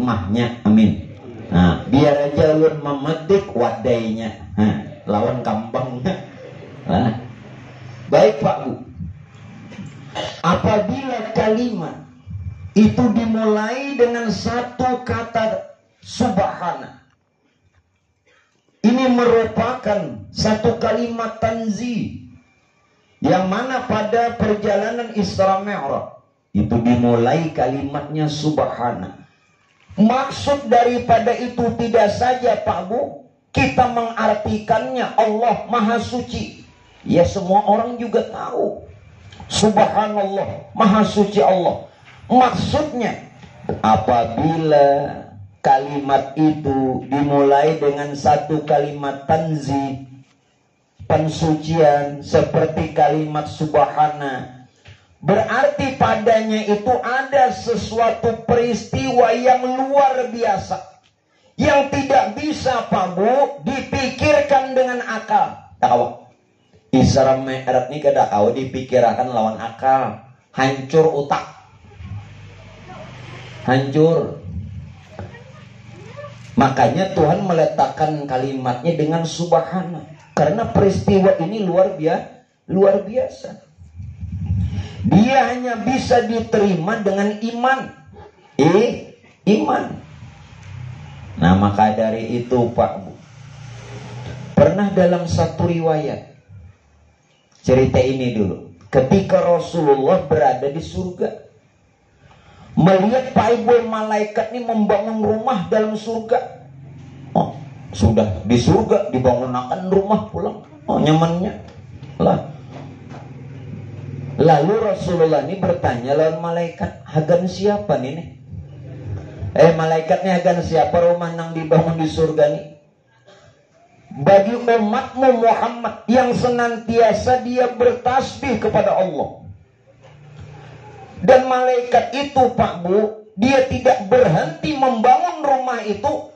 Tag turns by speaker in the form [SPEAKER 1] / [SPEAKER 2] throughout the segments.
[SPEAKER 1] mahnya, amin. Nah, biar aja ulun memetik wadainya, lawan kambangnya. Nah, baik Pak Bu, apabila kalimat itu dimulai dengan satu kata subhana, ini merupakan satu kalimat tanzih yang mana pada perjalanan Isra Mi'raj itu dimulai kalimatnya subhana. Maksud daripada itu tidak saja Pak Bu, kita mengartikannya Allah Maha Suci. Ya semua orang juga tahu. Subhanallah, Maha Suci Allah. Maksudnya apabila kalimat itu dimulai dengan satu kalimat tanzih, pensucian seperti kalimat subhana, berarti padanya itu ada sesuatu peristiwa yang luar biasa, yang tidak bisa Pak Bu dipikirkan dengan akal. Tahu? Isra Mi'raj ini kada tahu dipikirkan lawan akal, hancur otak, hancur. Makanya Tuhan meletakkan kalimatnya dengan subhana, karena peristiwa ini luar biasa. Dia hanya bisa diterima dengan iman. Iman. Nah, maka dari itu Pak Bu, pernah dalam satu riwayat, cerita ini dulu, ketika Rasulullah berada di surga, melihat Pak Ibu malaikat ini membangun rumah dalam surga. Oh, sudah di surga dibangunkan rumah pulang. Oh, nyamannya lah. Lalu Rasulullah ini bertanya lawan malaikat, hagan siapa nih? Malaikatnya hagan siapa rumah nang dibangun di surga nih? Bagi umatmu Muhammad yang senantiasa dia bertasbih kepada Allah. Dan malaikat itu Pak Bu, dia tidak berhenti membangun rumah itu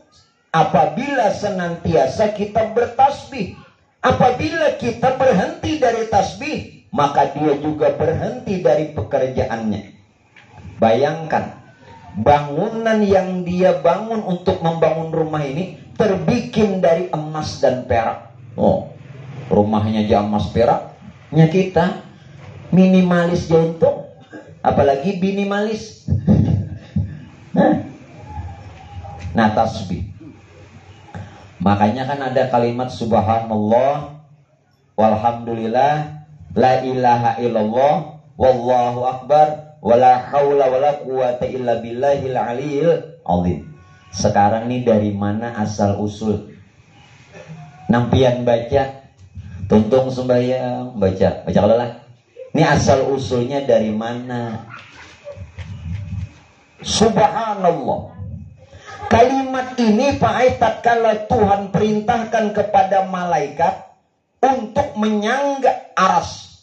[SPEAKER 1] apabila senantiasa kita bertasbih. Apabila kita berhenti dari tasbih, maka dia juga berhenti dari pekerjaannya. Bayangkan, bangunan yang dia bangun untuk membangun rumah ini terbikin dari emas dan perak. Oh, rumahnya aja emas peraknya kita minimalis jantung, apalagi minimalis. Nah, tasbih. Makanya kan ada kalimat subhanallah, walhamdulillah, la ilaha illallah, wallahu akbar, wala haula wala quwata illa billahil aliyil azim. Sekarang nih dari mana asal usul? Nampian baca, tuntung sembahyang, baca kalau lah. Ini asal usulnya dari mana? Subhanallah. Kalimat ini Pak Aitat, kalau Tuhan perintahkan kepada malaikat untuk menyangga aras,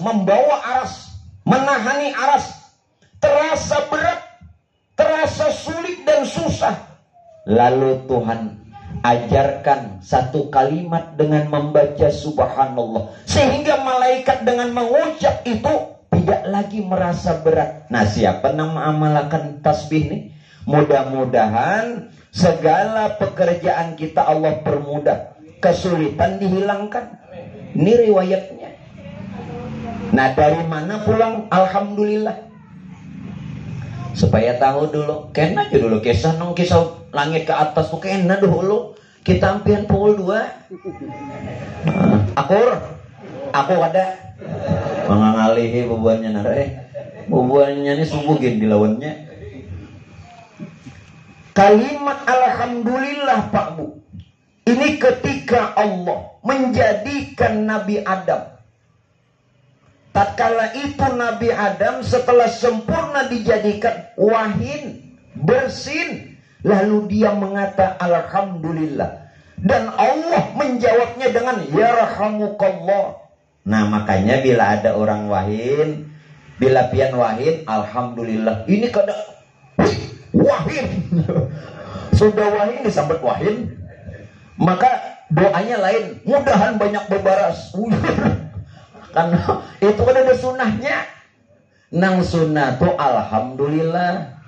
[SPEAKER 1] membawa aras, menahani aras, terasa berat, terasa sulit dan susah. Lalu Tuhan ajarkan satu kalimat dengan membaca subhanallah, sehingga malaikat dengan mengucap itu tidak lagi merasa berat. Nah, siapa yang mengamalkan tasbih nih? Mudah-mudahan segala pekerjaan kita Allah permudah, kesulitan dihilangkan. Ini riwayatnya. Nah, dari mana pulang? Alhamdulillah. Supaya tahu dulu, kena aja dulu kisah nong, kisah langit ke atas tuh kena dulu. Kita ampian pukul 2. Aku ada mengalihi bebannya nare. Bebannya ini subuh gini dilawannya. Kalimat alhamdulillah Pak Bu, ini ketika Allah menjadikan Nabi Adam. Tatkala itu Nabi Adam setelah sempurna dijadikan wahin, bersin, lalu dia mengata alhamdulillah. Dan Allah menjawabnya dengan yarhamukallah. Nah, makanya bila ada orang wahin, bila pian wahin, alhamdulillah. Ini kada wahin. Sudah wahin disambut wahin, maka doanya lain, mudahan banyak berbaras. Karena itu kan ada sunnahnya. Nang sunnah tuh alhamdulillah.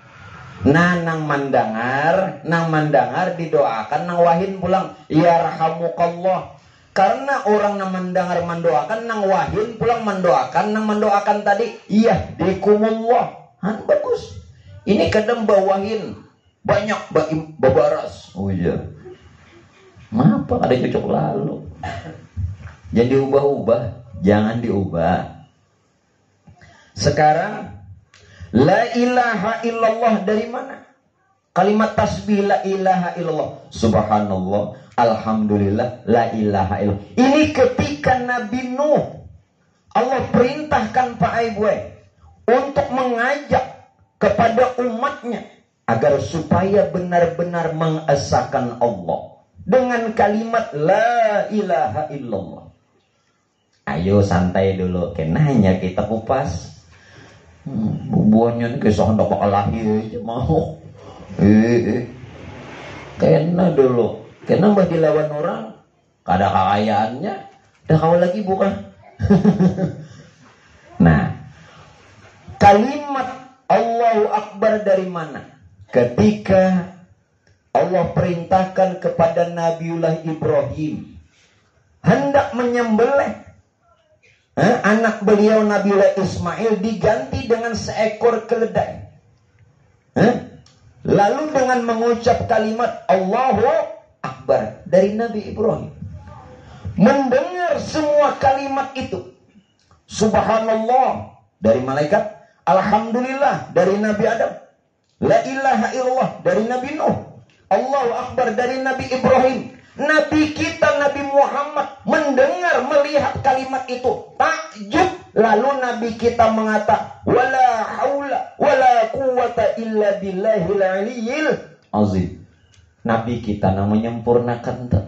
[SPEAKER 1] Nah, nang mandangar didoakan nang wahin pulang ya rahamukallah. Karena orang nang mandangar mendoakan nang wahin pulang mendoakan tadi iya dikumullah. Bagus. Ini kadang bawahin banyak babaras. Oh iya. Kenapa ada cocok lalu? Jangan diubah-ubah, jangan diubah. Sekarang la ilaha illallah dari mana? Kalimat tasbih la ilaha illallah. Subhanallah, alhamdulillah, la ilaha illallah. Ini ketika Nabi Nuh Allah perintahkan Pak Aibwe untuk mengajak kepada umatnya agar supaya benar-benar mengesahkan Allah dengan kalimat la ilaha illallah. Ayo santai dulu, kenanya kita kupas. Buahnya kisah hendak bakal lahir aja mau. Kena dulu, kena mbah dilawan orang, kada kekayaannya, dah kau lagi bukan? Nah, kalimat Allahu Akbar dari mana? Ketika Allah perintahkan kepada Nabiullah Ibrahim hendak menyembelih anak beliau Nabiullah Ismail diganti dengan seekor keledai. Lalu dengan mengucap kalimat Allahu Akbar dari Nabi Ibrahim. Mendengar semua kalimat itu. Subhanallah dari malaikat. Alhamdulillah dari Nabi Adam. La ilaha illallah dari Nabi Nuh. Allahu Akbar dari Nabi Ibrahim. Nabi kita Nabi Muhammad mendengar melihat kalimat itu takjub, lalu Nabi kita mengatakan wala haula wala quwata illa billahil aliyyil azim. Nabi kita namanya menyempurnakan tuh.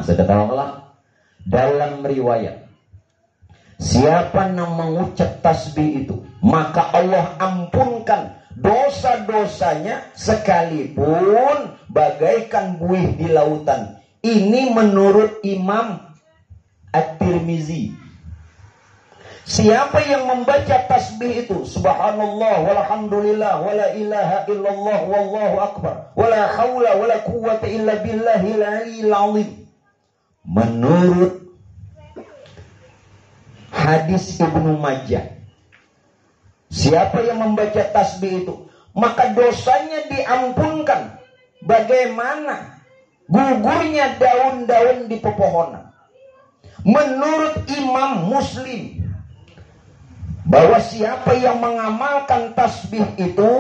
[SPEAKER 1] Sudah tahu lah. Dalam riwayat siapa yang mengucap tasbih itu maka Allah ampunkan dosa-dosanya sekalipun bagaikan buih di lautan. Ini menurut Imam At-Tirmizi. Siapa yang membaca tasbih itu subhanallah walhamdulillah wala ilaha illallah wallahu akbar wala haula wala quwwata illa billahil aliyyil azim. Menurut hadis Ibnu Majah, siapa yang membaca tasbih itu maka dosanya diampunkan bagaimana gugurnya daun-daun di pepohonan. Menurut Imam Muslim bahwa siapa yang mengamalkan tasbih itu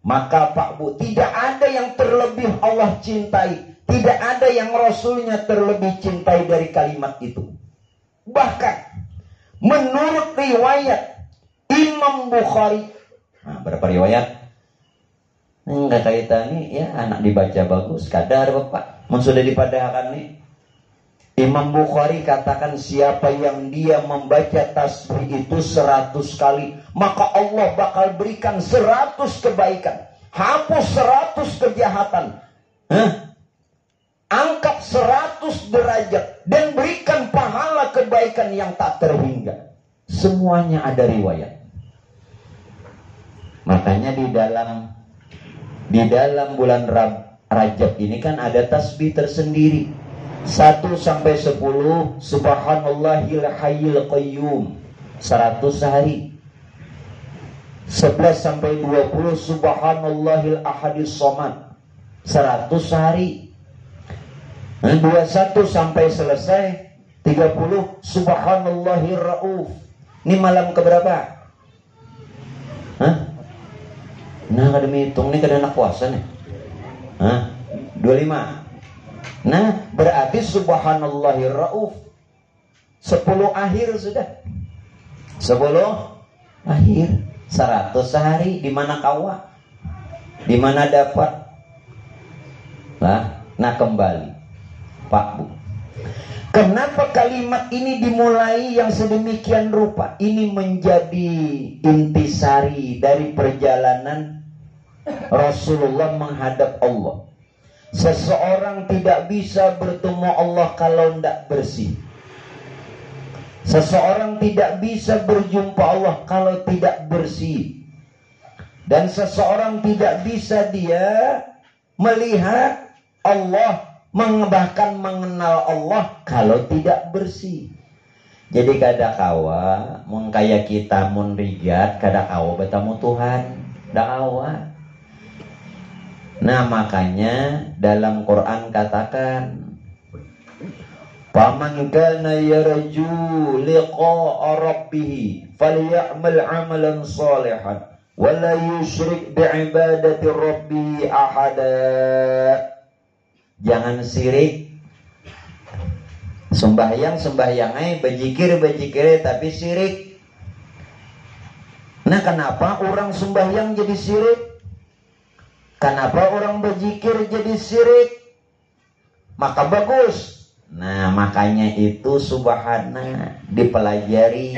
[SPEAKER 1] maka Pak Bu tidak ada yang terlebih Allah cintai, tidak ada yang Rasulnya terlebih cintai dari kalimat itu. Bahkan menurut riwayat Imam Bukhari, berapa riwayat? Enggak kaitan nih ya, anak dibaca bagus, kadar Bapak. Sudah dipadahkan nih. Imam Bukhari katakan siapa yang dia membaca tasbih itu 100 kali, maka Allah bakal berikan 100 kebaikan, hapus 100 kejahatan, angkat 100 derajat, dan berikan pahala kebaikan yang tak terhingga. Semuanya ada riwayat. Makanya di dalam bulan Rajab ini kan ada tasbih tersendiri. 1 sampai 10 Subhanallahil Hayyil Qayyum 100 hari. 11 sampai 20 Subhanallahil Ahadis Somad 100 hari. 21 sampai selesai 30 Subhanallahir Rauf. Ini malam keberapa? Nah, kada hitung nih, kada anak puasa nih. 25. Nah, berarti Subhanallahir Rauf 10 akhir sudah. 10 akhir 100 sehari. Di mana kawa? Di mana dapat? Nah kembali Pak Bu, kenapa kalimat ini dimulai yang sedemikian rupa? Ini menjadi intisari dari perjalanan Rasulullah menghadap Allah. Seseorang tidak bisa bertemu Allah kalau tidak bersih. Seseorang tidak bisa berjumpa Allah kalau tidak bersih. Dan seseorang tidak bisa dia melihat Allah, bahkan mengenal Allah kalau tidak bersih. Jadi kada kawa mun kaya kita mun rigat kada kawa bertemu Tuhan, kawa. Nah makanya dalam Quran katakan, faman kana yarju liqa'a rabbih falyamal 'amalan shalihan wa la yusyrik bi'ibadati rabbih ahada. Jangan sirik. Sembahyang bejikir tapi sirik. Nah kenapa orang sembahyang jadi sirik? Kenapa orang berzikir jadi sirik? Maka bagus. Nah makanya itu subhana dipelajari.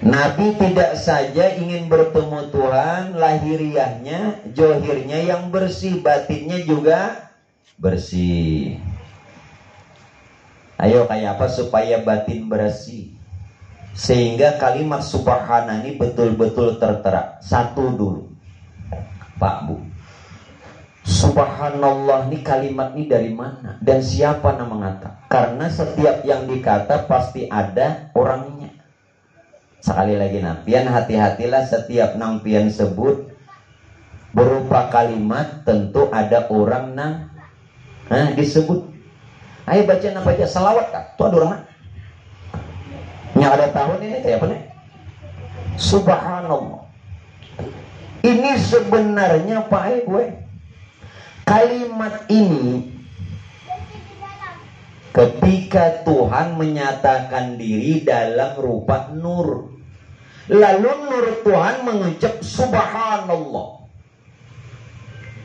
[SPEAKER 1] Nabi tidak saja ingin bertemu Tuhan, lahiriahnya, johirnya yang bersih, batinnya juga bersih. Ayo kayak apa supaya batin bersih? Sehingga kalimat subhana ini betul-betul tertera. Satu dulu, Pak Bu, subhanallah ini kalimat ini dari mana? Dan siapa yang mengata? Karena setiap yang dikata pasti ada orangnya. Sekali lagi pian hati-hatilah setiap nang pian sebut berupa kalimat tentu ada orang nang disebut. Ayo baca salawat kah? Tuh ada orang yang ada tahun ini kayak apa nih? Subhanallah. Ini sebenarnya Pak gue kalimat ini ketika Tuhan menyatakan diri dalam rupa nur, lalu nur Tuhan mengucap subhanallah.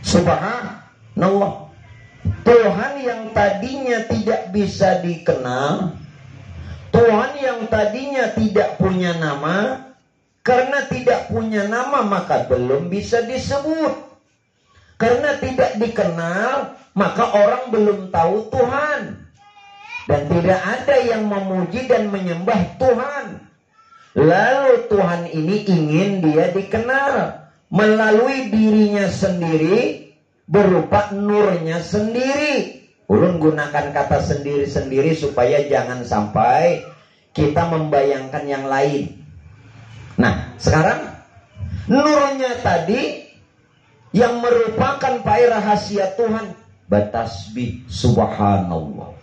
[SPEAKER 1] Subhanallah. Tuhan yang tadinya tidak bisa dikenal, Tuhan yang tadinya tidak punya nama, karena tidak punya nama maka belum bisa disebut. Karena tidak dikenal maka orang belum tahu Tuhan. Dan tidak ada yang memuji dan menyembah Tuhan. Lalu Tuhan ini ingin dia dikenal melalui dirinya sendiri berupa nurnya sendiri. Ulun gunakan kata sendiri-sendiri supaya jangan sampai kita membayangkan yang lain. Nah, sekarang nurnya tadi yang merupakan rahasia Tuhan bertasbih subhanallah.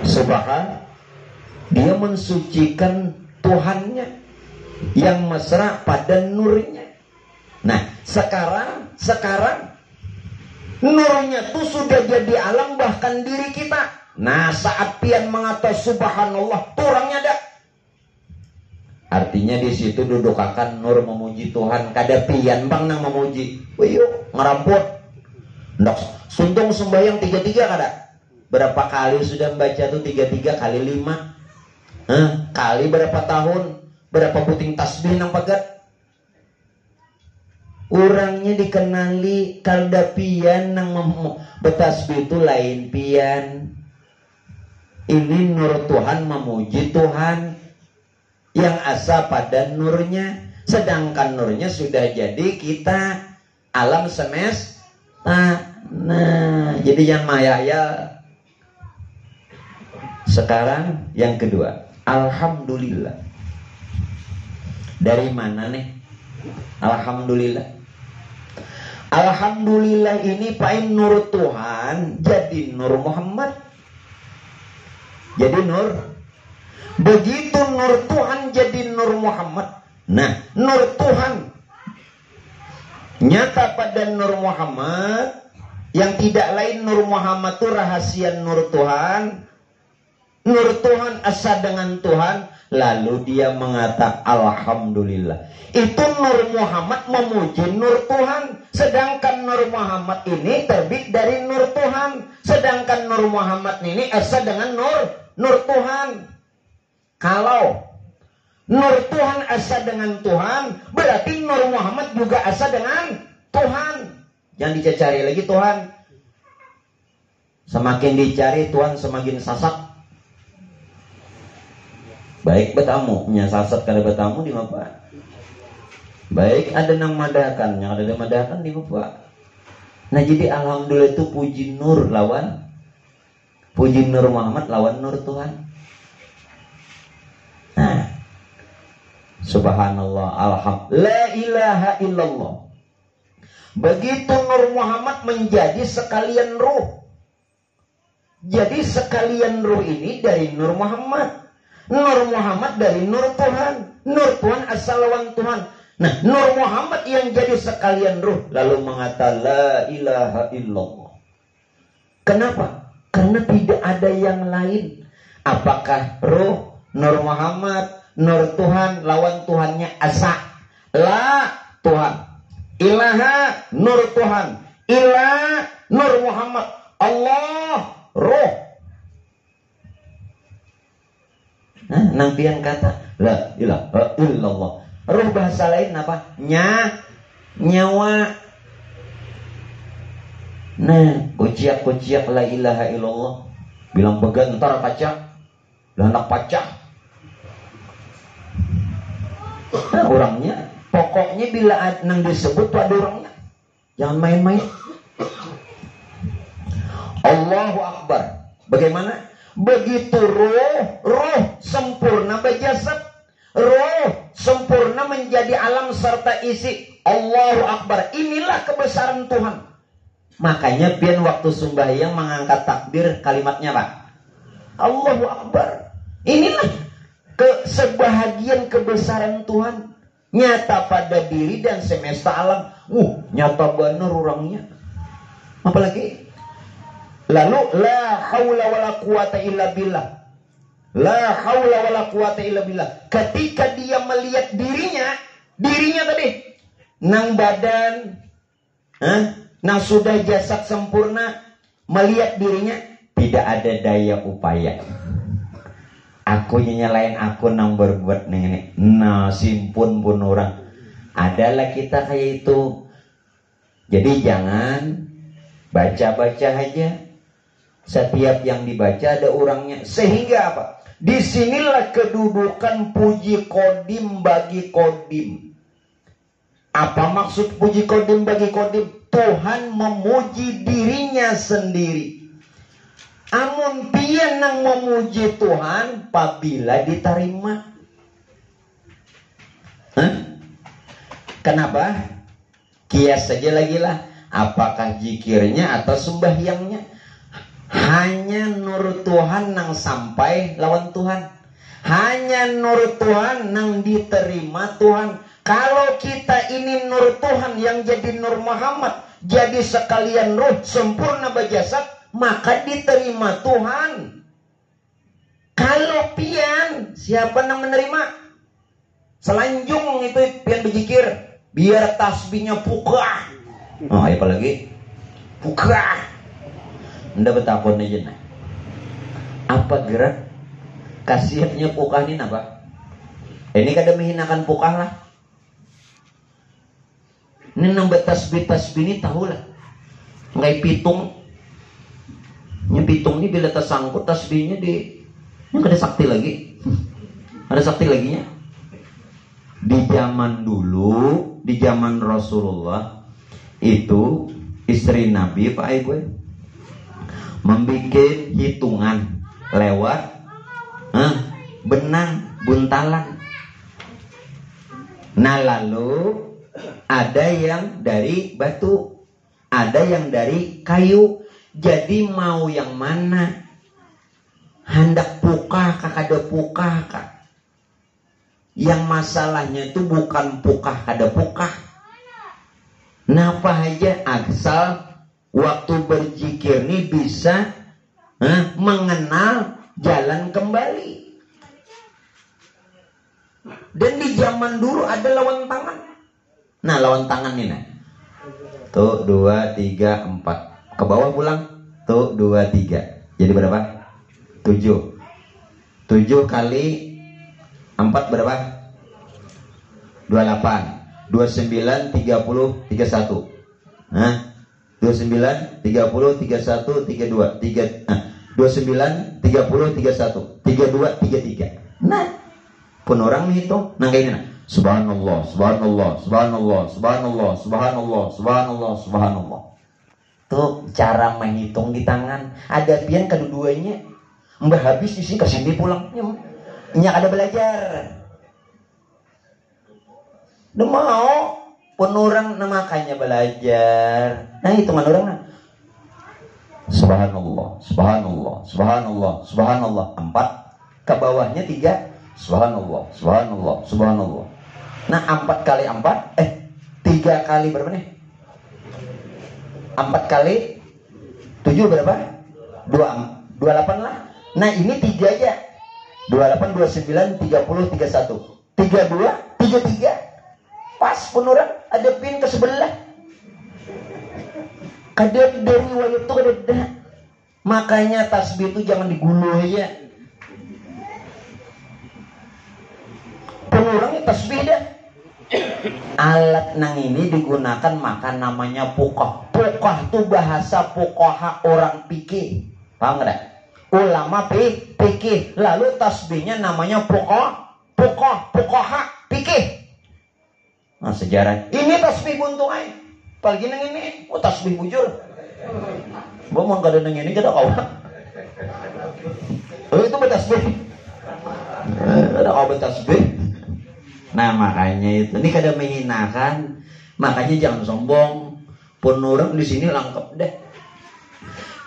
[SPEAKER 1] Subhan, dia mensucikan Tuhannya yang mesra pada nurnya. Nah, sekarang nurnya itu sudah jadi alam bahkan diri kita. Nah, saat pian mengata subhanallah, turangnya ada. Artinya di situ duduk akan nur memuji Tuhan. Kada pian bang nang memuji. Wih, ngeramput. Ndak suntung sembahyang 3-3 kada. Berapa kali sudah membaca tuh 3-3 kali 5? Kali berapa tahun? Berapa puting tasbih nang pagat? Orangnya dikenali kalda pian nang betasbih itu lain pian. Ini nur Tuhan memuji Tuhan yang asa pada nurnya. Sedangkan nurnya sudah jadi kita alam semesta. Nah, jadi yang maya. Sekarang yang kedua, alhamdulillah. Dari mana nih? Alhamdulillah. Alhamdulillah ini Pak nur Tuhan jadi nur Muhammad. Jadi nur. Begitu nur Tuhan jadi nur Muhammad. Nah, nur Tuhan nyata pada nur Muhammad yang tidak lain nur Muhammad itu rahasia nur Tuhan. Nur Tuhan asa dengan Tuhan, lalu dia mengatakan alhamdulillah. Itu nur Muhammad memuji nur Tuhan. Sedangkan nur Muhammad ini terbit dari nur Tuhan. Sedangkan nur Muhammad ini asa dengan nur Tuhan. Kalau nur Tuhan asa dengan Tuhan, berarti nur Muhammad juga asa dengan Tuhan. Jangan dicari lagi Tuhan. Semakin dicari Tuhan semakin sasak. Baik betamu, nya sasat kada betamu di mapa. Baik ada nang madakan, yang ada madakan di mapa. Nah jadi alhamdulillah itu puji Nur lawan puji Nur Muhammad lawan Nur Tuhan. Nah, subhanallah, alhamdulillah, la ilaha illallah. Begitu Nur Muhammad menjadi sekalian ruh. Jadi sekalian ruh ini dari Nur Muhammad. Nur Muhammad dari Nur Tuhan. Nur Tuhan asal lawan Tuhan. Nah, Nur Muhammad yang jadi sekalian ruh lalu mengatakan la ilaha illallah. Kenapa? Karena tidak ada yang lain. Apakah ruh, Nur Muhammad, Nur Tuhan lawan Tuhannya asa. La Tuhan. Ilaha Nur Tuhan. Ilah Nur Muhammad. Allah ruh. Nah, nampian kata la ilaha illallah. Ruh bahasa lain apa? Nyawa. Nah, kuciak la ilaha illallah. Bilang begantar pacak. Lah anak pacak. Nah, orangnya pokoknya bila nang disebut tuh ada orangnya. Jangan main-main. Allahu Akbar. Bagaimana? Begitu roh sempurna berjasad, roh sempurna menjadi alam serta isi. Allahu Akbar. Inilah kebesaran Tuhan. Makanya pian waktu sembahyang mengangkat takbir kalimatnya Pak, Allahu Akbar. Inilah sebahagian kebesaran Tuhan nyata pada diri dan semesta alam. Nyata benar orangnya. Apalagi lalu la haula wala quwata illa billah. La haula wala quwata illa billah. Ketika dia melihat dirinya tadi nang badan, nang sudah jasad sempurna, melihat dirinya tidak ada daya upaya. Aku nyalain aku nang berbuat ini. Nah, simpun pun orang. Adalah kita kayak itu. Jadi jangan baca-baca aja. Setiap yang dibaca ada orangnya. Sehingga apa? Disinilah kedudukan puji kodim bagi kodim. Apa maksud puji kodim bagi kodim? Tuhan memuji dirinya sendiri. Amun pian nang memuji Tuhan apabila diterima. Kenapa? Kias saja lagi lah. Apakah zikirnya atau sembahyangnya? Hanya nur Tuhan nang sampai lawan Tuhan. Hanya nur Tuhan nang diterima Tuhan. Kalau kita ini nur Tuhan yang jadi Nur Muhammad, jadi sekalian ruh sempurna berjasad, maka diterima Tuhan. Kalau pian, siapa yang menerima? Selanjung itu pian berzikir, biar tasbihnya pukah. Apa lagi? Pukah. Anda betapun aja nah. Apa gerak? Kasihannya pukah ini apa? Ini kada menghinakan pukah lah. Ini nambah tasbih ini tahu lah. Nggak pitung. Ini pitung ini bila tersangkut tasbihnya di, yang ada sakti lagi. Ada sakti lagi nya. Di zaman dulu, di zaman Rasulullah itu istri Nabi Pak Ibu membikin hitungan lewat benang buntalan. Nah lalu ada yang dari batu, ada yang dari kayu. Jadi mau yang mana? Hendak pukah kah kada pukah kah? Yang masalahnya itu bukan pukah kada pukah. Napa aja asal waktu berzikir ini bisa mengenal jalan kembali. Dan di zaman dulu ada lawan tangan. Nah lawan tangan ini nah. Tuh 2, 3, 4. Ke bawah pulang. Tuh 2, 3. Jadi berapa? 7. 7 kali 4 berapa? 28. 29, 30, 31. 29, 30, 31, 32, 29, 30, 31, 32, 33. Nah, Pun orang itu nang kayak gini. Subhanallah, subhanallah, subhanallah, subhanallah, subhanallah, subhanallah, subhanallah. Tuh cara menghitung di tangan. Ada pian kedua-duanya. Mbah habis isi kasih dia pulang. Nyak ada belajar. Udah mau pun orang makanya belajar. Nah hitungan orang nah. Subhanallah, subhanallah, subhanallah, subhanallah. 4. Ke bawahnya 3. Subhanallah, subhanallah, subhanallah. Nah 4 kali 4 3 kali berapa nih? 4 kali 7 berapa? 28 lah. Nah ini 3 aja. 28, 29, 30, 31 32, 33. Pas pun orang ada pin ke sebelah. Kadang dari riwayat itu ada. Makanya tasbih itu jangan diguluh aja. Pengurangnya tasbih dah. Alat nang ini digunakan maka namanya puqah. Puqah itu bahasa fuqaha orang fikih. Paham enggak? Ulama fikih. Lalu tasbihnya namanya fuqaha fikih. Nah sejarah. Ini tasbih buntung aja. Apalagi nang ini, tasbih bujur. Gua mau kada nang ini kada kau. Itu betasbih. Ada kau betasbih. Nah makanya itu, ini kada menghinakan, makanya jangan sombong. Pun orang di sini lengkap deh.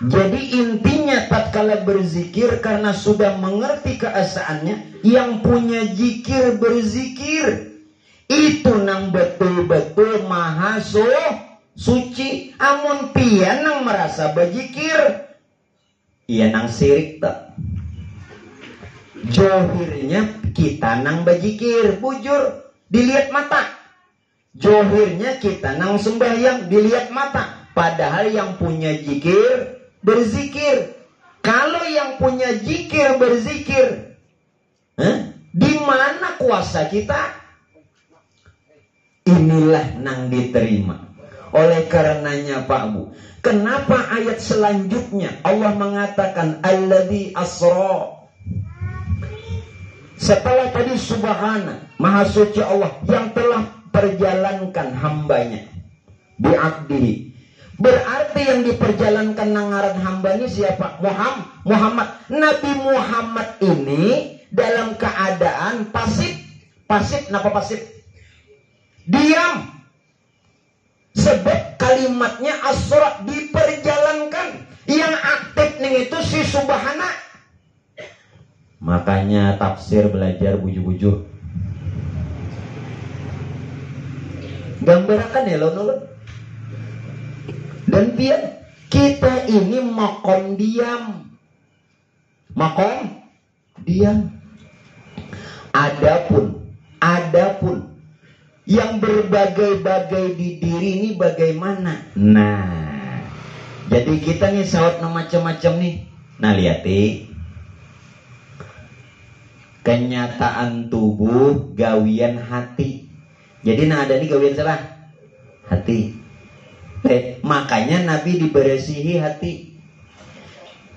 [SPEAKER 1] Jadi intinya tatkala berzikir karena sudah mengerti keasaannya, yang punya zikir berzikir itu nang betul-betul maha suci. Amun pian nang merasa berzikir, iya nang sirik tak. Johirnya kita nang berzikir, bujur dilihat mata. Johirnya kita nang sembahyang dilihat mata. Padahal yang punya zikir berzikir. Kalau yang punya zikir berzikir, di mana kuasa kita? Inilah nang diterima. Oleh karenanya Pak Bu, kenapa ayat selanjutnya Allah mengatakan alladzi asra? Setelah tadi subhana, maha suci Allah yang telah perjalankan hambanya bi'abdihi. Berarti yang diperjalankan nangaran hamba ini siapa? Muhammad. Nabi Muhammad ini dalam keadaan pasif. Kenapa pasif? Diam. Sebab kalimatnya asra, diperjalankan. Yang aktif nih itu si subhana. Makanya tafsir belajar bujur-bujur. Gambarkan ya lo. Dan biar kita ini makom diam. Adapun yang berbagai-bagai di diri ini bagaimana? Nah, jadi kita nih sawat macam-macam nih. Nah lihat kenyataan tubuh gawian hati. Jadi nah ada nih gawian salah hati. Makanya Nabi diberesihi hati.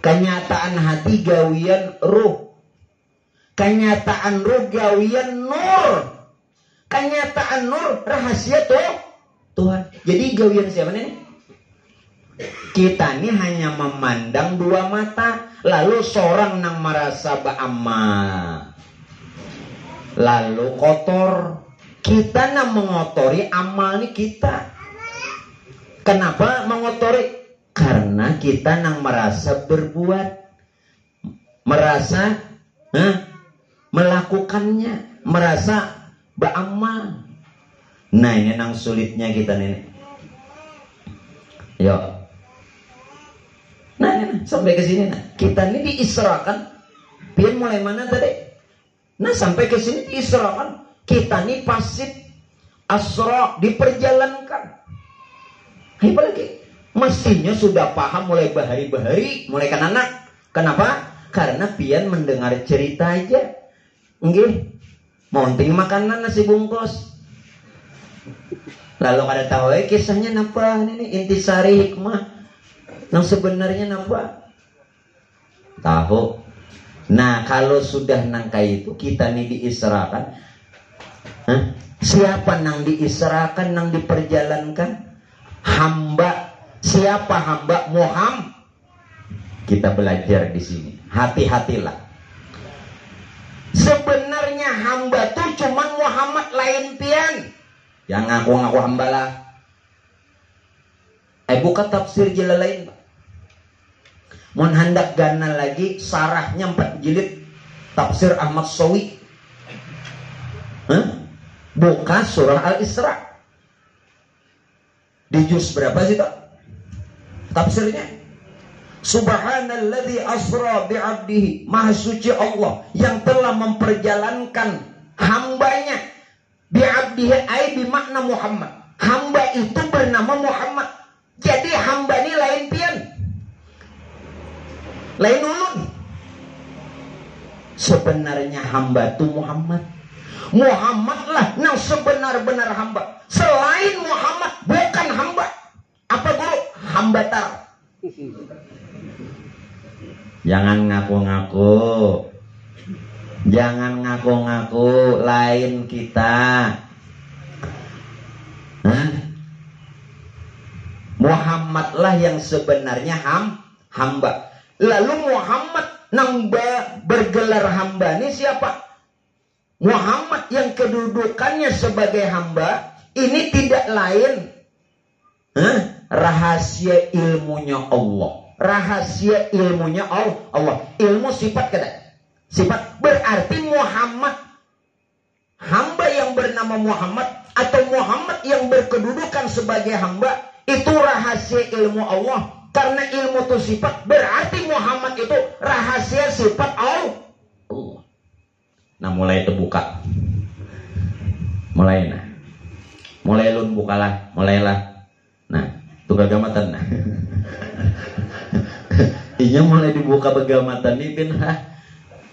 [SPEAKER 1] Kenyataan hati gawian ruh. Kenyataan ruh gawian nur. Kenyataan nur rahasia Tuhan. Jadi gawian siapa nih? Kita ini hanya memandang dua mata. Lalu seorang nang merasa ba'amal, lalu kotor. Kita nang mengotori amal nih kita. Kenapa mengotori? Karena kita nang merasa berbuat, merasa melakukannya, merasa beramal. Nah ini nang sulitnya kita nih. Yo. Nah sampai ke sini nah. Kita ini diisrakan. Pian mulai mana tadi? Nah sampai ke sini diisrakan. Kita ini pasif, asra, diperjalankan. Apalagi mestinya sudah paham mulai bahari-bahari, mulai kan anak. Kenapa? Karena pian mendengar cerita aja. Nggih. Monting makanan nasi bungkus. Lalu kada tahu kisahnya napa ini intisari hikmah. Yang sebenarnya napa? Tahu. Nah kalau sudah nangka itu kita nih diisrakan. Siapa nang diisrakan, nang diperjalankan? Hamba. Siapa hamba? Muhammad. Kita belajar di sini. Hati-hatilah. Sebenarnya hamba tuh cuman Muhammad lain pian. Yang ngaku-ngaku hamba lah. Buka tafsir Jalalain, Pak. Mun hendak gana lagi sarahnya 4 jilid tafsir Ahmad Sawi. Buka surah Al-Isra. Di juz berapa sih, Pak? Tafsirnya. Subhanalladzi asra bi'abdihi. Maha suci Allah yang telah memperjalankan hambanya. Bi'abdihi ay bimakna Muhammad. Hamba itu bernama Muhammad. Jadi hamba ini lain pian. Lain ulun. Sebenarnya hamba itu Muhammad. Muhammadlah yang sebenar-benar hamba. Selain Muhammad bukan hamba. Apa guru? Hambatar. Jangan ngaku-ngaku. Jangan ngaku-ngaku lain kita. Muhammadlah yang sebenarnya hamba. Lalu Muhammad nang bergelar hamba ini siapa? Muhammad yang kedudukannya sebagai hamba ini tidak lain rahasia ilmunya Allah. Rahasia ilmunya Allah. Ilmu sifat kada? Sifat berarti Muhammad hamba yang bernama Muhammad atau Muhammad yang berkedudukan sebagai hamba itu rahasia ilmu Allah. Karena ilmu itu sifat berarti Muhammad itu rahasia sifat Allah. Nah mulai terbuka. Mulai lun bukalah. Mulailah. Nah itu gagamatan. Iya mulai dibuka begamatan nih pin.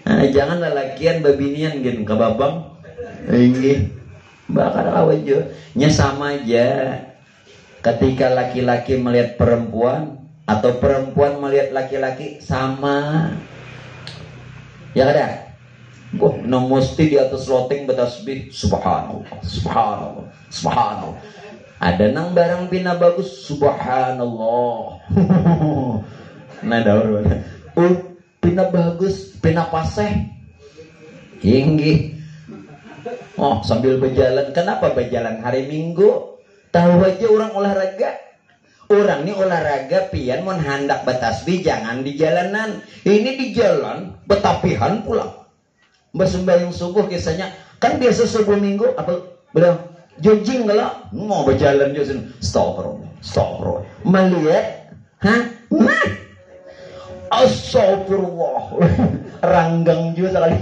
[SPEAKER 1] Jangan lalakian babinian gin kababang. Inggih. Bakal awajo. Nya sama aja. Ketika laki-laki melihat perempuan atau perempuan melihat laki-laki sama. Ya kada? No mesti di atas loteng bertasbih subhanallah, subhanallah, subhanallah. Ada nang barang pina bagus subhanallah. Nah daur. Pina bagus, pina paseh. Inggih. Sambil berjalan. Kenapa berjalan hari Minggu? Tahu aja orang olahraga. Orang ini olahraga pian mon hendak bertasbih jangan di jalanan. Ini di jalan betapihan pulang. Mbak sembahyang subuh kisahnya kan biasa subuh Minggu apa bilang jogging lah mau berjalan juga stop melihat astagfirullah ranggang juga sekali.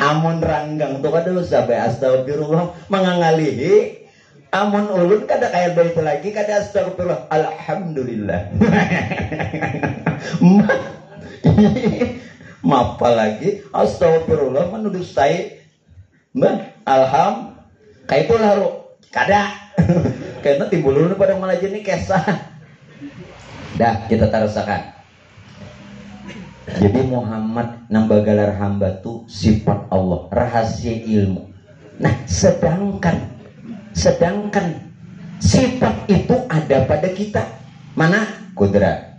[SPEAKER 1] Amun ranggang tuh kada usah be astagfirullah mangangalihi. Amun ulun kada kayak itu lagi kada astagfirullah alhamdulillah. Mapa lagi astagfirullah menuduh saya alham kayak itu lah kada. Karena timbul ulun pada malah jadi kesah. Dah kita tarasakan. Jadi Muhammad nambah galar hamba tu sifat Allah, rahasia ilmu. Nah sedangkan sifat itu ada pada kita. Mana? Kudrat,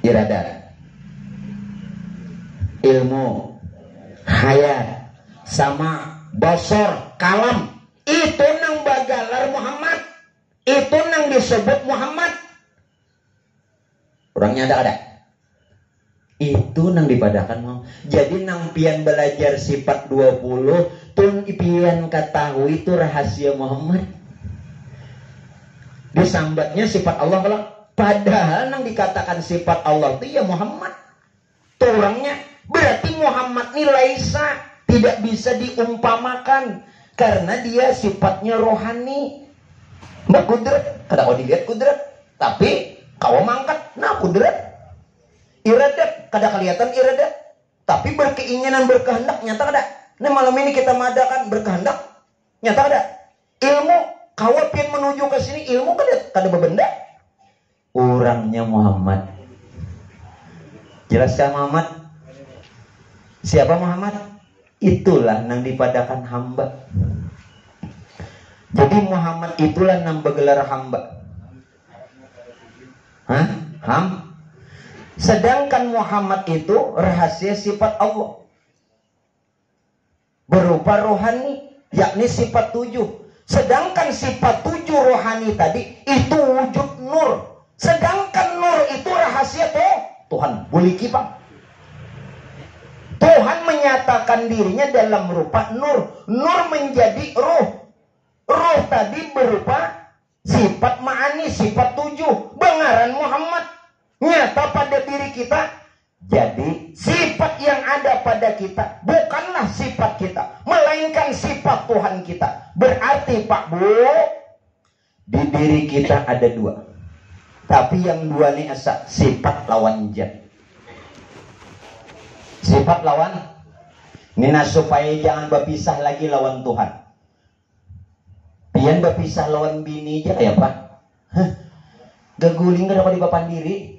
[SPEAKER 1] iradat, ilmu, hayat, sama basar, kalam. Itu nang bagalar Muhammad. Itu nang disebut Muhammad. Orangnya ada. Itu nang dipadakan mau. Jadi nang pian belajar sifat 20 tun pian ketahui itu rahasia Muhammad. Disambatnya sifat Allah kalau padahal nang dikatakan sifat Allah itu ya Muhammad. Tuh orangnya berarti Muhammad ini laisa tidak bisa diumpamakan karena dia sifatnya rohani. Mbak kudrat, kada kau dilihat kudrat, tapi kau mangkat, nah kudrat. Iradat, kada kelihatan iradat, tapi berkeinginan berkehendak nyata kada. Nah malam ini kita madakan berkehendak nyata kada. Ilmu kau pian menuju ke sini ilmu kada bebenda. Orangnya Muhammad. Jelaskan Muhammad Siapa Muhammad? Itulah nang dipadakan hamba. Jadi Muhammad itulah nang bergelar hamba. Sedangkan Muhammad itu rahasia sifat Allah berupa rohani, yakni sifat 7. Sedangkan sifat 7 rohani tadi itu wujud nur. Sedangkan nur itu rahasia Tuhan. Boleh kipak. Tuhan menyatakan dirinya dalam rupa nur. Nur menjadi roh. Roh tadi berupa sifat ma'ani, sifat 7. Bengaran Muhammad nyata pada diri kita. Jadi sifat yang ada pada kita bukanlah sifat kita, melainkan sifat Tuhan kita. Berarti Pak Bu, di diri kita ada 2. Tapi yang 2 ini asa sifat lawan zat. Sifat lawan Nina supaya jangan berpisah lagi lawan Tuhan. Pian berpisah lawan bini aja kayak Pak. Gaguling gak dapat dipapan diri.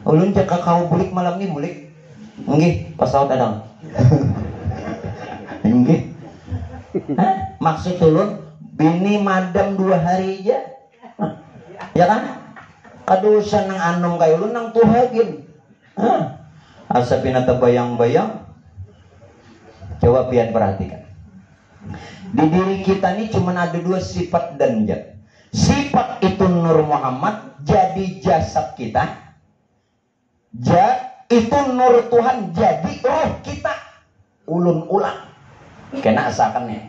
[SPEAKER 1] Ulun jaka kau bulik malam ni bulik. Nggih, pasal dadang. Nggih. Maksud ulun bini madam 2 hari aja. Ya kan? Kadusan nang anom kayo ulun nang tuhagin. Asa pinata bayang-bayang. Coba pian perhatikan. Di diri kita ni cuma ada 2 sifat dan zat. Sifat itu Nur Muhammad jadi jasad kita. Zat itu nur Tuhan jadi roh kita. Ulun ulang kena asakannya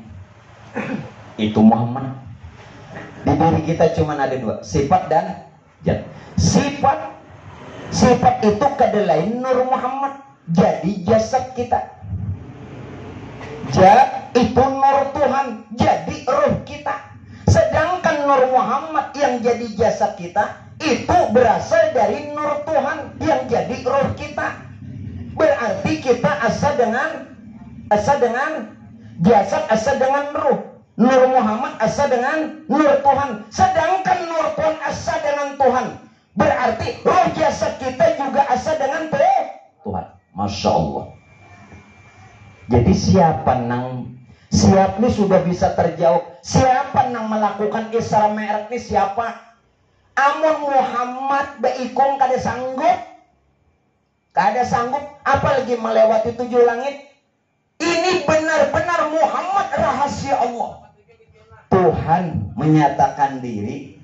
[SPEAKER 1] itu Muhammad. Di diri kita cuma ada 2 sifat dan zat. Sifat itu kadalain Nur Muhammad jadi jasad kita. Zat itu nur Tuhan jadi roh kita. Sedangkan Nur Muhammad yang jadi jasad kita itu berasal dari nur Tuhan yang jadi roh kita. Berarti kita asa dengan jasad, asa dengan roh. Nur Muhammad asa dengan nur Tuhan. Sedangkan nur Tuhan asa dengan Tuhan. Berarti roh jasad kita juga asa dengan Tuhan. Masya Allah. Jadi siapa ini sudah bisa terjawab. Siapa nang melakukan Isra Mi'raj ini siapa? Amun Muhammad beikung kada sanggup apalagi melewati 7 langit. Ini benar-benar Muhammad rahasia Allah. Tuhan menyatakan diri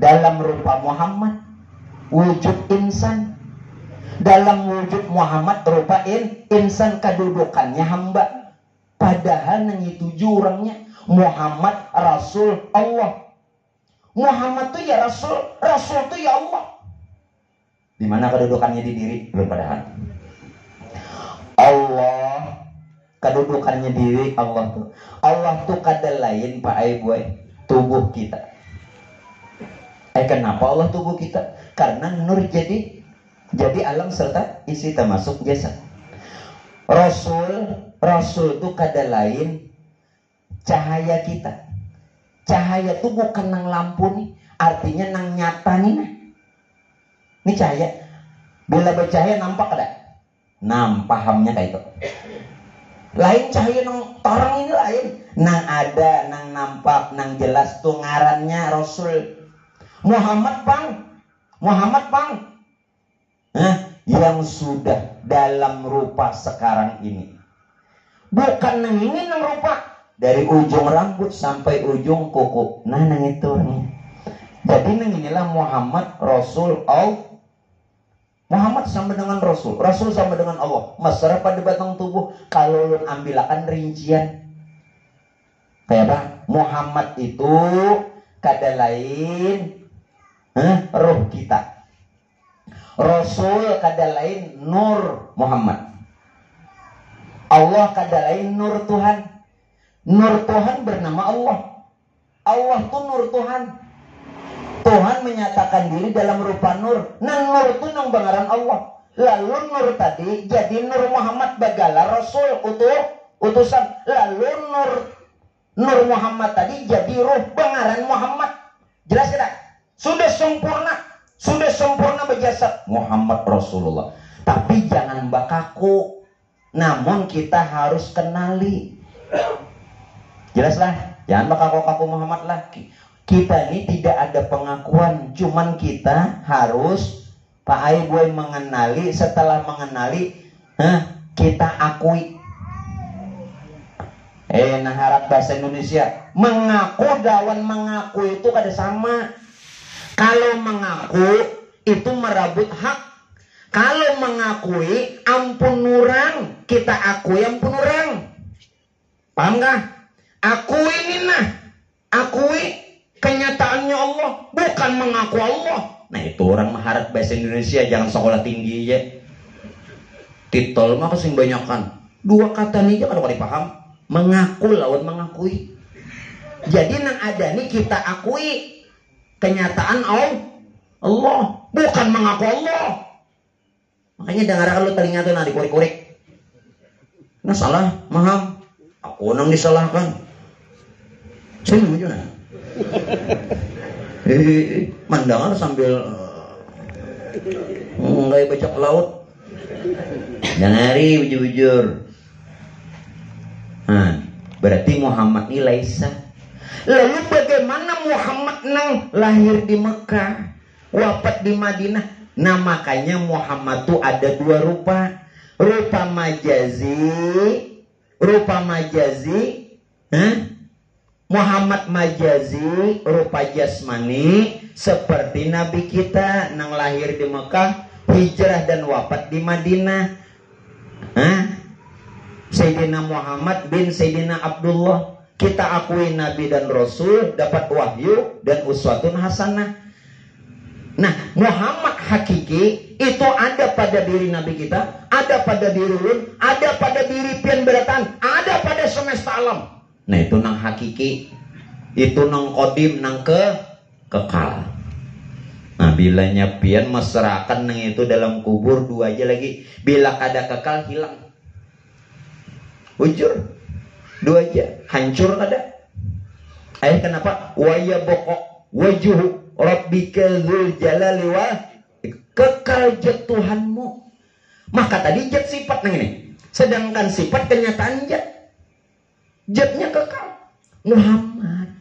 [SPEAKER 1] dalam rupa Muhammad wujud insan. Dalam wujud Muhammad rupa insan, kedudukannya hamba. Padahal nang itu orangnya Muhammad Rasul Allah. Muhammad tuh ya Rasul, Rasul tuh ya Allah. Di mana kedudukannya di diri? Belum padahal. Allah kedudukannya diri Allah tuh kada lain Pak Aiboy tubuh kita. Kenapa Allah tubuh kita? Karena nur jadi alam serta isi termasuk jasad. Rasul itu kada lain cahaya kita. Cahaya itu bukan nang lampu nih, artinya nang nyata nih. Ini cahaya. Bila bercahaya nampak ada? Pahamnya kayak itu. Lain cahaya nang terang ini lain. Nang ada, nang nampak, nang jelas tuh ngarannya Rasul. Muhammad bang. Yang sudah dalam rupa sekarang ini. Bukan nang ini nang rupa. Dari ujung rambut sampai ujung kuku. Nang itu orangnya. Jadi nang inilah Muhammad Rasul Allah. Muhammad sama dengan Rasul. Rasul sama dengan Allah. Mesra pada batang tubuh. Kalau lu ambilakan rincian. Kayak apa? Muhammad itu kada lain roh kita. Rasul kada lain nur Muhammad. Allah kada lain nur Tuhan. Nur Tuhan bernama Allah. Allah tuh nur Tuhan. Tuhan menyatakan diri dalam rupa nur. Nang nur itu nang bangaran Allah. Lalu nur tadi jadi nur Muhammad bagala Rasul utusan. Lalu nur Muhammad tadi jadi ruh bangaran Muhammad. Jelas tidak? Sudah sempurna berjasad Muhammad Rasulullah. Tapi jangan bakaku. Namun kita harus kenali. Jelaslah, jangan bakaku Muhammad lagi. Kita ini tidak ada pengakuan, cuman kita harus Pak Aiboy mengenali. Setelah mengenali, kita akui. Nah harap bahasa Indonesia, mengaku lawan mengaku itu kada sama. Kalau mengaku itu merabut hak. Kalau mengakui ampun orang, kita akui ampun orang. Paham gak? Akui ini nah, akui kenyataannya Allah, bukan mengaku Allah. Nah itu orang mengharap bahasa Indonesia, jangan sekolah tinggi ya. Titol mah kesing banyakan. Dua kata nih aja kalau dipaham. Mengaku lawan mengakui. Jadi nang ada nih kita akui kenyataan Allah, bukan mengaku Allah. Makanya dengar kalau telinga tuh nanti kurik-kurik. Nah salah, maham. Aku nang disalahkan. Saya nunggu nah. Mandangan sambil nggak baca ke laut. Jangan bujur-bujur. Nah, berarti Muhammad ini laisa. Lalu bagaimana Muhammad nang lahir di Mekah, wafat di Madinah? Nah makanya Muhammad tuh ada dua rupa. Rupa majazi, Muhammad majazi, rupa jasmani, seperti Nabi kita nang lahir di Mekah, hijrah dan wafat di Madinah. Sayyidina Muhammad bin Sayyidina Abdullah, kita akui Nabi dan Rasul, dapat wahyu dan uswatun hasanah. Nah, Muhammad hakiki itu ada pada diri Nabi kita, ada pada diri ulun, ada pada diri pian beratan, ada pada semesta alam. Nah, itu nang hakiki, itu nang kodim, nang kekal. Nah, bilanya pian masyarakat nang itu dalam kubur dua aja lagi. Bila kada kekal hilang. Ujur, dua aja, hancur kada. Kenapa? Waya bokok, wajuhu. Rabbika dzul jalali wal kekal jat Tuhanmu. Maka tadi jat sifat nang ini. Sedangkan sifat kenyataan jat. Jatnya kekal. Muhammad.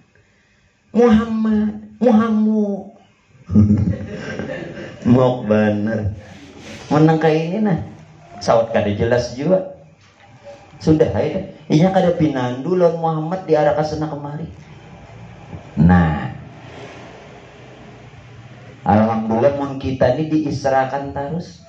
[SPEAKER 1] Mok bener. Menang kayak ini nah. Sawat kada jelas juga. Sudah ya. Inya kada pinandu lawan Muhammad di arah kasana kemari. Nah, alhamdulillah mun kita ini diisrakan terus.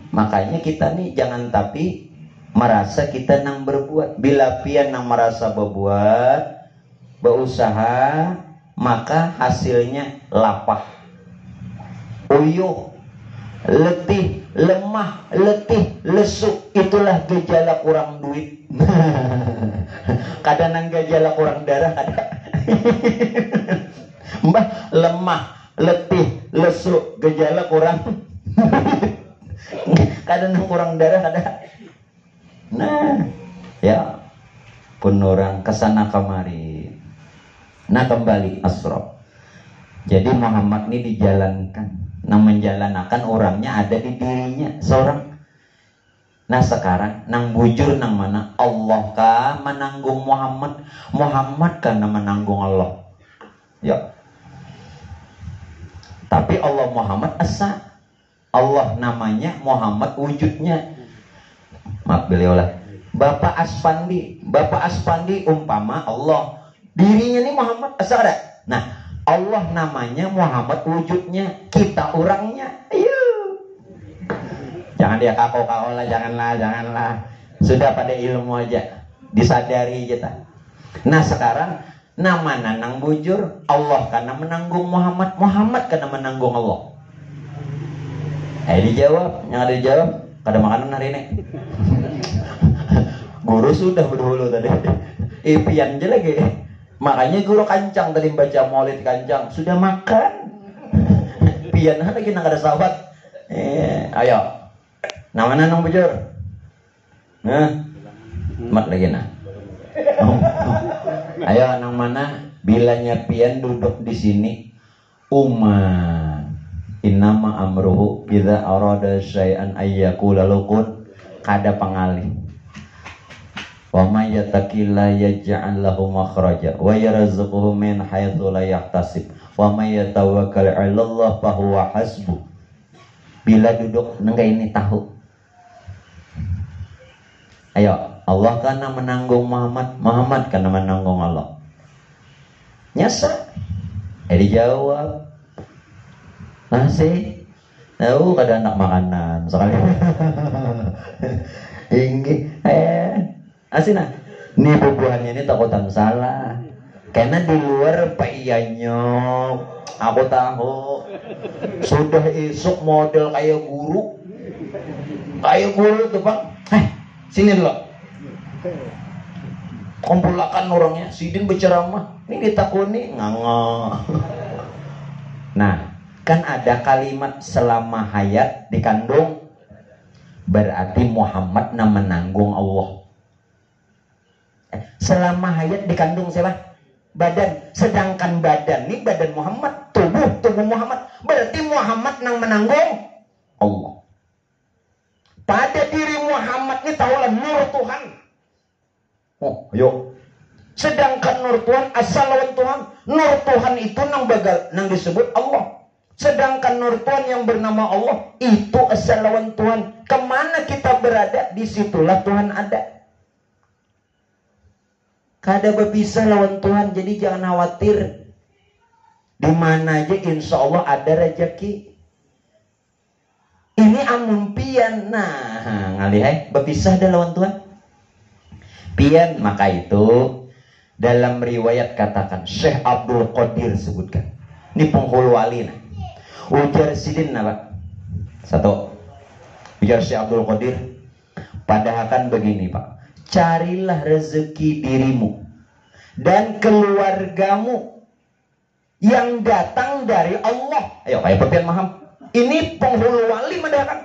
[SPEAKER 1] Makanya kita nih jangan tapi merasa kita nang berbuat. Bila pian nang merasa berbuat, berusaha, maka hasilnya lapah, uyuh, letih, lemah, letih, lesu. Itulah gejala kurang duit. Kadang nang gejala kurang darah kada. Mbah lemah, letih, lesu, gejala kurang. Kadang kurang darah ada. Nah, ya pun orang kesana kemari. Nah kembali asrof. Jadi Muhammad ini dijalankan. Nah menjalankan orangnya ada di dirinya seorang. Nah sekarang nang bujur nang mana? Allah kah menanggung Muhammad? Muhammad kah menanggung Allah? Ya. Tapi Allah Muhammad asa. Allah namanya, Muhammad wujudnya. Maaf beliau lah. Bapak Aspandi umpama Allah. Dirinya ini Muhammad asa ada. Nah, Allah namanya, Muhammad wujudnya, kita orangnya. Ayo. Jangan dia kako-kako lah, janganlah. Sudah pada ilmu aja. Disadari kita. Nah, sekarang nama nang bujur Allah karena menanggung Muhammad, Muhammad karena menanggung Allah. Dijawab, yang ada dijawab kada makanan hari ini. Guru sudah berdahulu tadi. Pian aja lagi. Makanya guru kancang tadi baca maulid kancang sudah makan. Pian lagi nang ada sahabat. Ayo. Nama nang bujur. Mat lagi nah. Ayo nang mana bilanya pian duduk di sini umat Innama amruhu idza arada syai'an ayyakula lakun kada pangalih. Wa may yattaqilla yaj'al lahu makhraja wa yarzuquhu min haitsu la yahtasib wa may yatawakkal 'ala Allah fa huwa hasbuh. Bila duduk nengga ini tahu. Ayo, Allah karena menanggung Muhammad, Muhammad karena menanggung Allah. Nyasa. Dijawab. Masih tahu kada anak makanan sekali. Inggi asina nih bubuhannya ini takutan salah karena di luar paiyanya aku tahu sudah esok model kayak guru tuh bang. Sini dulu kumpulakan orangnya sidin berceramah ini ditakuni nganga. Nah kan ada kalimat selama hayat dikandung berarti Muhammad menanggung Allah. Selama hayat dikandung siapa? Badan. Sedangkan badan ini badan Muhammad, tubuh Muhammad. Berarti Muhammad nang menanggung Allah. Pada diri Muhammad ini tahulah nur Tuhan. Oh, yuk. Sedangkan nur Tuhan asal lawan Tuhan. Nur Tuhan itu nang disebut Allah. Sedangkan nur Tuhan yang bernama Allah itu asal lawan Tuhan. Kemana kita berada, disitulah Tuhan ada. Kada berpisah lawan Tuhan, jadi jangan khawatir. Di mana aja insya Allah ada rezeki. Ini amun pian, nah ngalih berpisah dah lawan Tuhan. Pian, maka itu dalam riwayat katakan Syekh Abdul Qadir sebutkan. Ini penghulu wali nah. Ujar sidin apa? Satu. Ujar Syekh Abdul Qadir. Padahal begini Pak. Carilah rezeki dirimu dan keluargamu yang datang dari Allah. Ayo kayak pepian maham. Ini penghulu wali mendakan.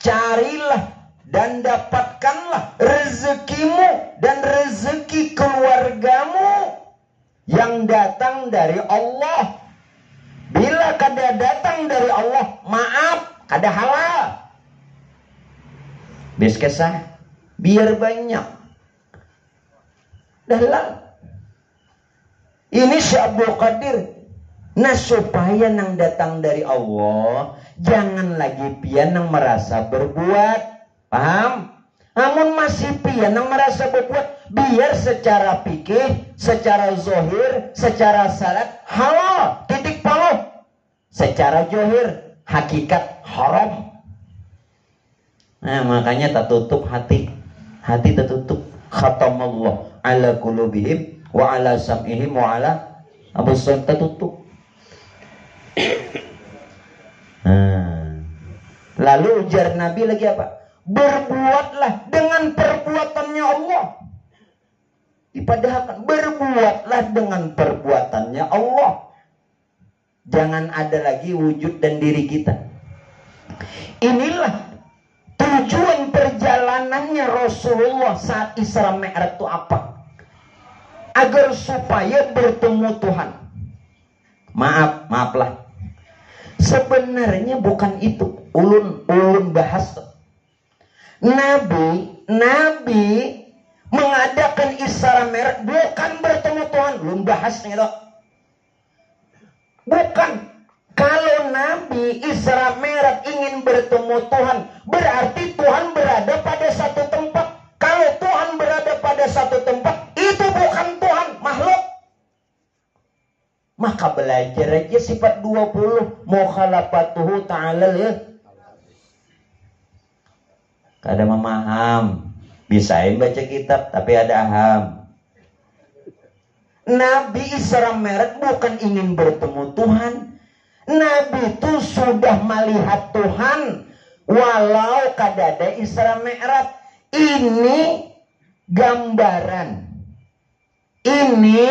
[SPEAKER 1] Carilah dan dapatkanlah rezekimu dan rezeki keluargamu yang datang dari Allah. Bila kada datang dari Allah, maaf, kada halal. Biskesah biar banyak. Dalam ini Syekh Abdul Qadir. Nah supaya nang datang dari Allah, jangan lagi pian nang merasa berbuat. Paham? Namun masih pian nang merasa berbuat, biar secara fikih, secara zohir, secara salat halal, titik paluh. Secara zohir, hakikat haram. Nah makanya tak tutup hati. Hati tertutup. Khatamallah ala qulubihim wa ala sam'ihim wa ala absarihim, tertutup. Lalu ujar Nabi lagi apa? Berbuatlah dengan perbuatannya Allah. Dipadahkan berbuatlah dengan perbuatannya Allah. Jangan ada lagi wujud dan diri kita. Inilah tujuan perjalanannya Rasulullah saat Isra Mi'raj itu apa? Agar supaya bertemu Tuhan. Maaflah. Sebenarnya bukan itu. Ulun bahas. Nabi mengadakan Isra Mi'raj bukan bertemu Tuhan. Ulun bahas itu. Bukan. Kalau Nabi Isra Mi'raj ingin bertemu Tuhan, berarti Tuhan berada pada satu tempat. Kalau Tuhan berada pada satu tempat, itu bukan Tuhan, makhluk. Maka belajar aja sifat 20 mukhalafatuhu ta'ala ya. Kada memaham. Bisain baca kitab tapi ada aham. Nabi Isra Mi'raj bukan ingin bertemu Tuhan. Nabi itu sudah melihat Tuhan walau kadada Isra Mi'raj. Ini gambaran. Ini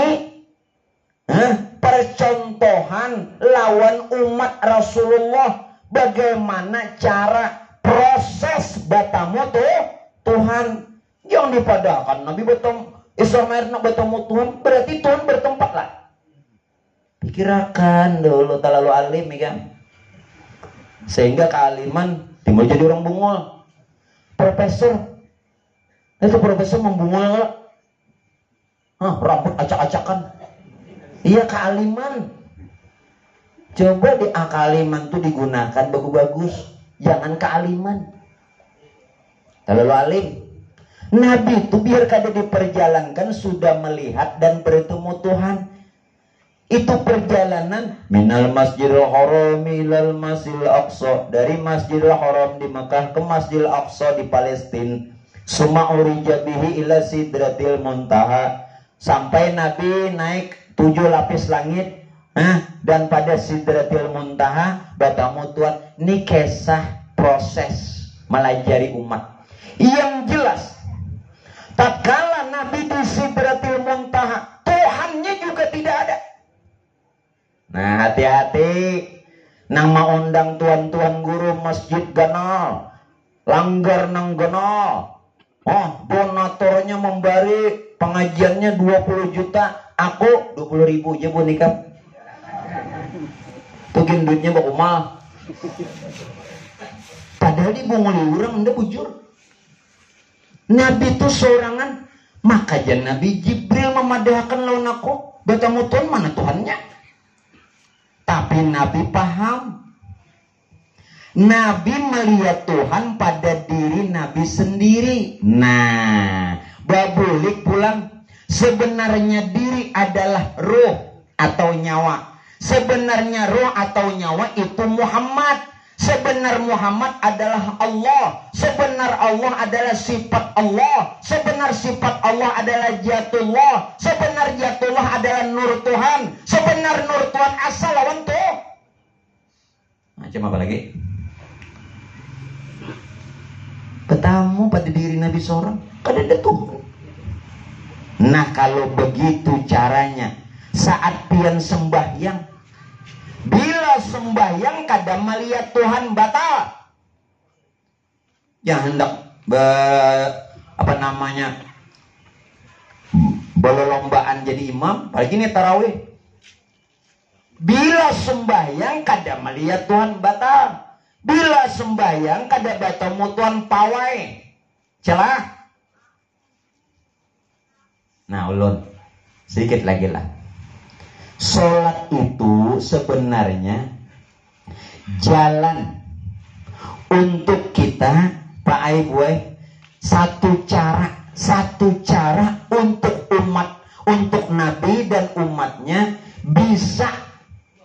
[SPEAKER 1] percontohan lawan umat Rasulullah. Bagaimana cara proses bertemu Tuhan. Yang dipadakan Nabi bertemu Isra Mi'raj nak bertemu Tuhan, berarti Tuhan bertempat lah. Pikirkan dulu terlalu alim ya kan. Sehingga kealiman timbul jadi orang bungul. Profesor, itu profesor membungul, rambut acak-acakan. Iya kealiman. Coba di akaliman tuh digunakan bagus-bagus, jangan kealiman. Terlalu alim. Nabi itu biar kada diperjalankan sudah melihat dan bertemu Tuhan. Itu perjalanan minal masjidil haram ilal masjidil aqsa, dari masjidil haram di Mekah ke masjidil aqsa di Palestina. Summa urija bihi ila sidratil muntaha, sampai Nabi naik 7 lapis langit, dan pada sidratil muntaha bertemu Tuhan. Ini kisah proses melajari umat. Yang jelas, tak kala Nabi di sidratil muntaha, Tuhannya juga tidak ada. Nah, hati-hati nang maundang tuan-tuan guru masjid ganal, langgar nang ganal. Donatornya memberi pengajiannya 20 juta, aku 20.000 aja bu nikah. Tuh gendutnya baku mal. Padahal di bunguli orang anda bujur. Nabi itu sorangan, maka jan Nabi Jibril memadahkan lawan aku, bertemu Tuhan, mana Tuhannya? Tapi Nabi paham. Nabi melihat Tuhan pada diri Nabi sendiri. Nah, babulik pulang. Sebenarnya diri adalah roh atau nyawa. Sebenarnya roh atau nyawa itu Muhammad. Sebenar Muhammad adalah Allah. Sebenar Allah adalah sifat Allah. Sebenar sifat Allah adalah jatullah. Sebenar jatullah adalah nur Tuhan. Sebenar nur Tuhan asal lawan tuh. Macam apa lagi? Ketemu pada diri Nabi seorang, kada ada Tuhan. Nah kalau begitu caranya, saat pian sembahyang, bila sembahyang kada melihat Tuhan batal. Yang hendak berlombaan jadi imam, apalagi ini tarawih. Bila sembahyang kada melihat Tuhan batal. Bila sembahyang kada bertemu Tuhan pawai, celah. Nah ulun sedikit lagi lah. Sholat itu sebenarnya jalan untuk kita, Pak Aibuai, satu cara untuk umat, untuk Nabi dan umatnya bisa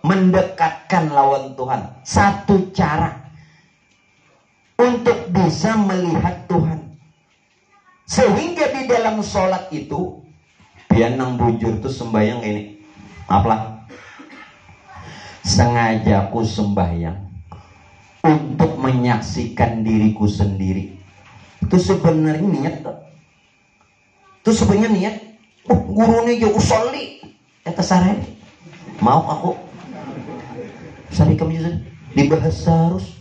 [SPEAKER 1] mendekatkan lawan Tuhan. Satu cara untuk bisa melihat Tuhan. Sehingga di dalam sholat itu, biar nang bujur tuh sembahyang ini, maaflah, sengaja aku sembahyang untuk menyaksikan diriku sendiri. Itu sebenarnya niat tuh. Itu sebenarnya niat. Gurunya jauh usolli, terserah. Mau aku sari kamu juga dibahas terus.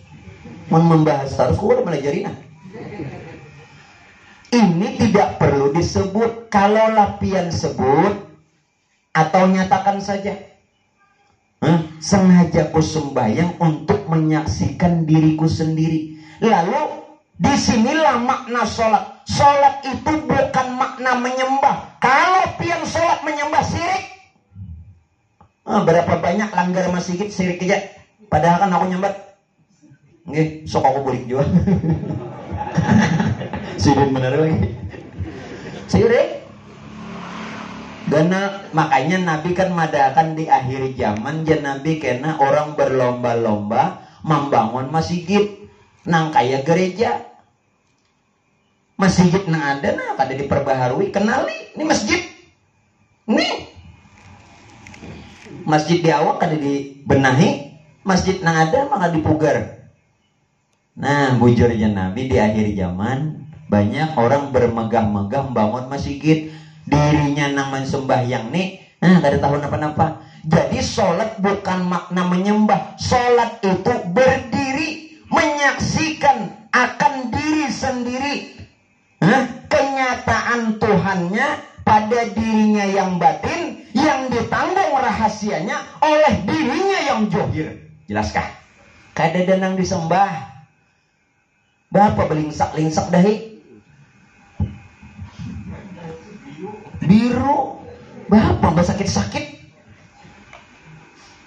[SPEAKER 1] Membahas terus, kok udah belajarin nah. Ini tidak perlu disebut. Kalau lapian sebut atau nyatakan saja, sengaja ku sembahyang untuk menyaksikan diriku sendiri. Lalu disinilah makna sholat. Sholat itu bukan makna menyembah. Kalau pian sholat menyembah sirik, berapa banyak langgar masjid sirik aja. Padahal kan aku nyembah. Nggih, sok aku balik juga. Sidin bener lagi. Sirik. Karena makanya Nabi kan madakan di akhir zaman, jan Nabi kena orang berlomba-lomba membangun masjid nang kaya gereja. Masjid nang ada nah kada diperbaharui, kenali ini masjid. Nih. Masjid di awak kada dibenahi, masjid nang ada maka dipugar. Nah, bujurnya Nabi di akhir zaman banyak orang bermegah-megah membangun masjid. Dirinya nang sembahyang nih, kada tahu napa-napa. Jadi sholat bukan makna menyembah. Sholat itu berdiri menyaksikan akan diri sendiri, kenyataan Tuhannya pada dirinya yang batin, yang ditanggung rahasianya oleh dirinya yang johir. Jelaskah? kada danang disembah. Bapa belingsak-lingsak dahi. Biru. Bapa sakit-sakit.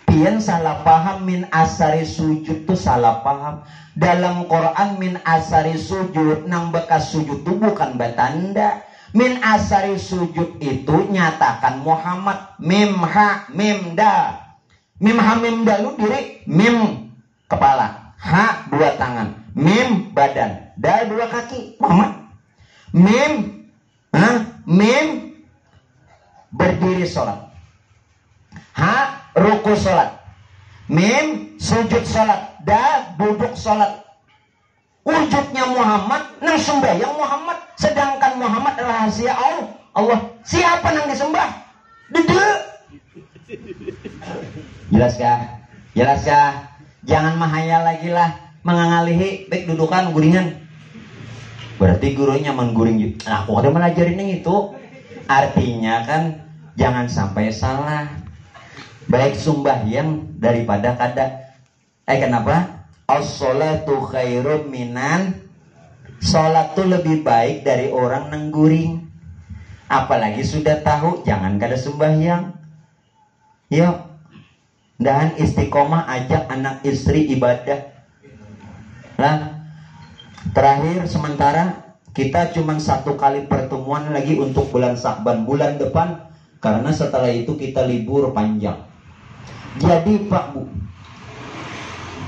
[SPEAKER 1] Pian salah paham min asari sujud tuh salah paham. Dalam Quran min asari sujud nang bekas sujud tuh bukan batanda. Min asari sujud itu nyatakan Muhammad. Mim ha mim da. Mim ha mim da lu diri. Mim kepala. Ha dua tangan. Mim badan. Da dua kaki. Muhammad. Mim. Mim berdiri sholat. Ha ruku sholat. Mim sujud sholat. Da duduk sholat. Wujudnya Muhammad nang sembahyang Muhammad, sedangkan Muhammad rahasia Allah. Siapa nang disembah? Dede. Jelas kah? Jangan mahayal lagi lah, mengangalihi baik dudukan guringan. Berarti gurunya mengguring gitu. Nah, aku ada melajarin yang itu. Artinya kan jangan sampai salah. Baik sembahyang daripada kada. Kenapa? As-sholatu khairum minan. Sholat tuh lebih baik dari orang nengguring. Apalagi sudah tahu jangan kada sembahyang. Yuk, dan istiqomah ajak anak istri ibadah. Lah, terakhir sementara kita cuma 1 kali pertemuan lagi untuk bulan Sya'ban bulan depan, karena setelah itu kita libur panjang. Jadi Pak Bu,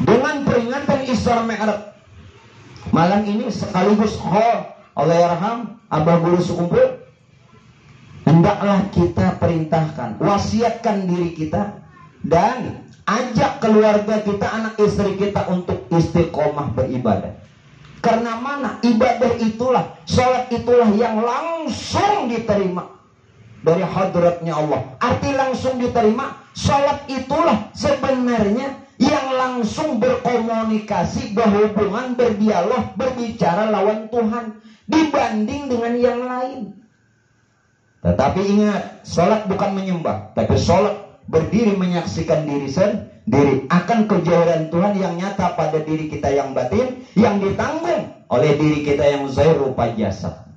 [SPEAKER 1] dengan peringatan Isra Mi'raj malam ini sekaligus Allah yarham Abah Guru sekumpul, hendaklah kita perintahkan, wasiatkan diri kita dan ajak keluarga kita, anak istri kita untuk istiqomah beribadah. Karena mana? Ibadah itulah, sholat itulah yang langsung diterima dari hadratnya Allah. Arti langsung diterima, sholat itulah sebenarnya yang langsung berkomunikasi, berhubungan, berdialog, berbicara lawan Tuhan dibanding dengan yang lain. Tetapi ingat, sholat bukan menyembah, tapi sholat berdiri menyaksikan diri sendiri akan kejauhan Tuhan yang nyata pada diri kita yang batin, yang ditanggung oleh diri kita yang zahir rupa jasad.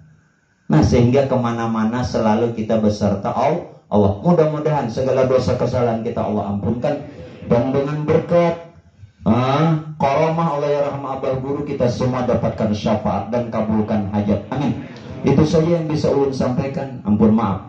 [SPEAKER 1] Nah, sehingga kemana-mana selalu kita beserta Allah. Mudah-mudahan segala dosa kesalahan kita Allah ampunkan, dan dengan berkat karamah Allah ya rahmah Abah Guru, kita semua dapatkan syafaat dan kabulkan hajat. Amin. Itu saja yang bisa ulun sampaikan. Ampun maaf.